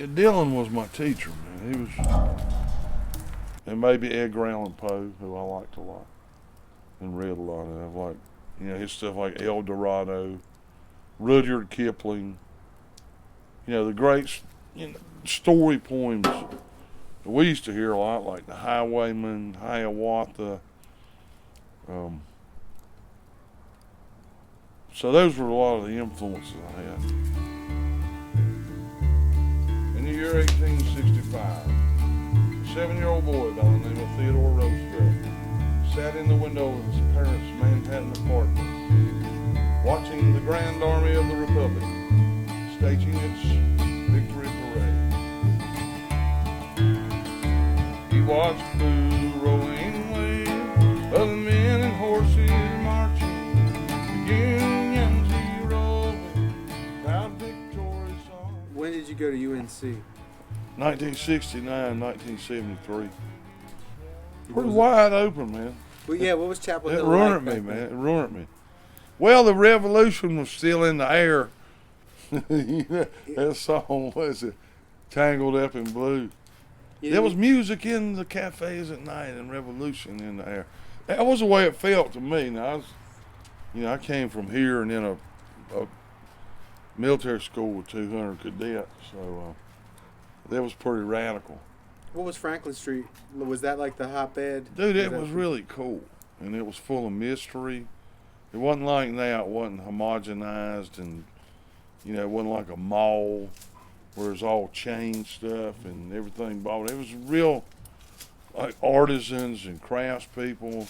Dylan was my teacher, man. He was, and maybe Edgar Allan Poe, who I liked a lot and read a lot of. Like, his stuff like El Dorado, Rudyard Kipling. The great, story poems that we used to hear a lot, like The Highwayman, Hiawatha. So those were a lot of the influences I had. In the year 1865, a 7-year-old boy by the name of Theodore Roosevelt sat in the window of his parents' Manhattan apartment, watching the Grand Army of the Republic staging its victory parade. He watched through the rolling wave of the men and horses marching, the Union's heroic, proud victorious army. When did you go to UNC? 1969, 1973. Pretty wide open, man. Well, yeah, what was Chapel Hill like? It ruined me, man. It ruined me. Well, the revolution was still in the air. That song, what is it? Tangled Up in Blue. There was music in the cafes at night and revolution in the air. That was the way it felt to me. Now, I came from here and in a military school with 200 cadets, so that was pretty radical. What was Franklin Street? Was that like the hotbed? Dude, it was really cool, and it was full of mystery. It wasn't like now. It wasn't homogenized, and it wasn't like a mall where it's all chain stuff and everything bought. It was real, like artisans and craftspeople.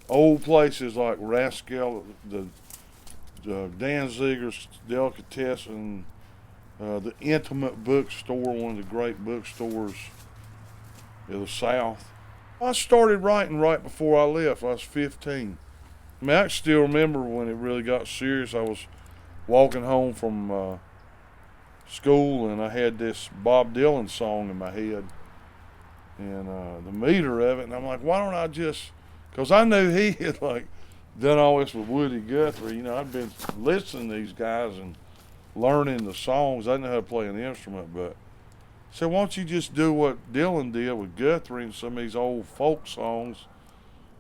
Old places like Rascal, the Dan Ziegler's Delicatessen, the Intimate Bookstore, one of the great bookstores in the South. I started writing right before I left. I was 15. I mean, I can still remember when it really got serious. I was walking home from school, and I had this Bob Dylan song in my head, and the meter of it, and I'm like, why don't I just, because I knew he had done all this with Woody Guthrie. I'd been listening to these guys and learning the songs. I didn't know how to play an instrument, but I said, why don't you just do what Dylan did with Guthrie and some of these old folk songs,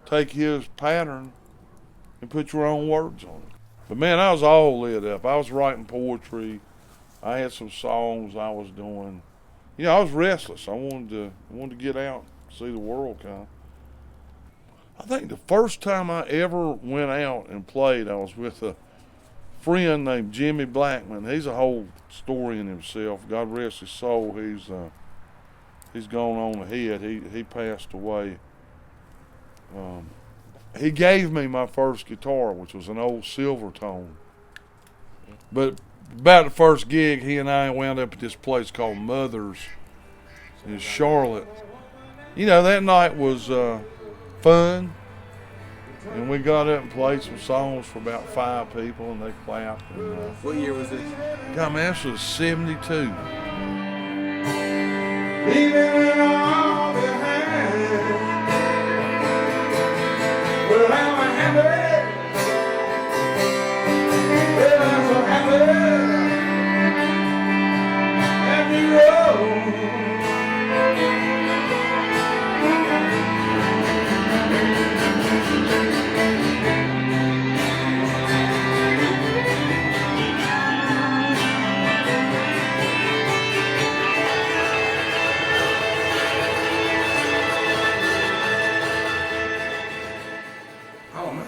take his pattern and put your own words on it. But man, I was all lit up. I was writing poetry. I had some songs I was doing. I was restless. I wanted to get out, see the world kind of. I think the first time I ever went out and played, I was with a friend named Jimmy Blackman. He's a whole story in himself. God rest his soul. He's gone on ahead. He passed away. He gave me my first guitar, which was an old Silvertone. But about the first gig, he and I wound up at this place called Mother's in Charlotte. That night was fun, and we got up and played some songs for about 5 people, and they clapped. And, what year was this? God, man, this was 72. Leaving it all behind. Well, I'm happy. Well, I'm so happy. Happy road.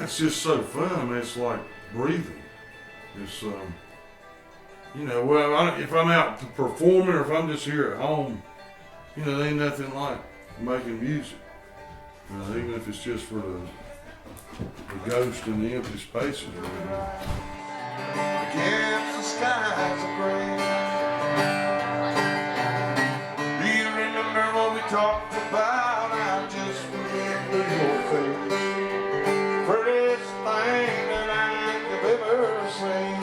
It's just so fun. I mean, it's like breathing. It's, if I'm out performing or if I'm just here at home, there ain't nothing like making music. Even if it's just for the ghost in the empty spaces. Against the skies of gray. Do you remember what we talked about? I just remember your face. Prettiest thing that I've ever seen.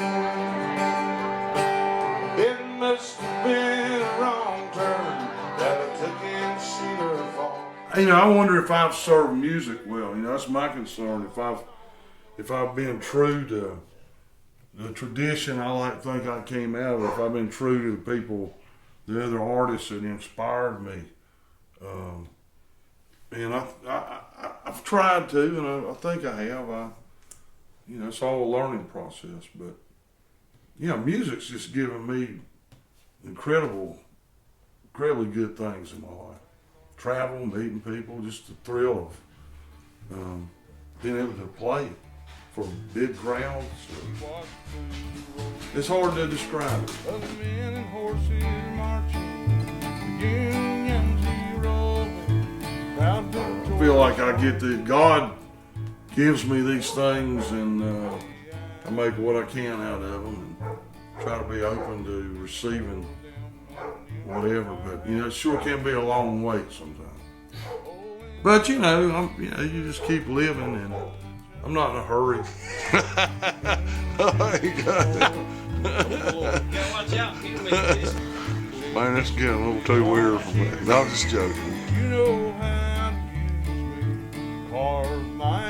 It must have been a wrong turn that I took in Cedar Falls. I wonder if I've served music well. That's my concern. If I've been true to the tradition I like to think I came out of, if I've been true to the people the other artists that inspired me. And I've tried to, and I think I have. It's all a learning process. But yeah, music's just given me incredibly good things in my life. Travel, meeting people, just the thrill of being able to play for big crowds. It's hard to describe it. Other men and horses marching, the Union zero. I feel like I get God gives me these things, and I make what I can out of them, and try to be open to receiving whatever. But it sure can be a long wait sometimes. But you just keep living, and I'm not in a hurry. Watch out, Man, that's getting a little too weird for me. No, I'm just joking. You know how to use me, carve my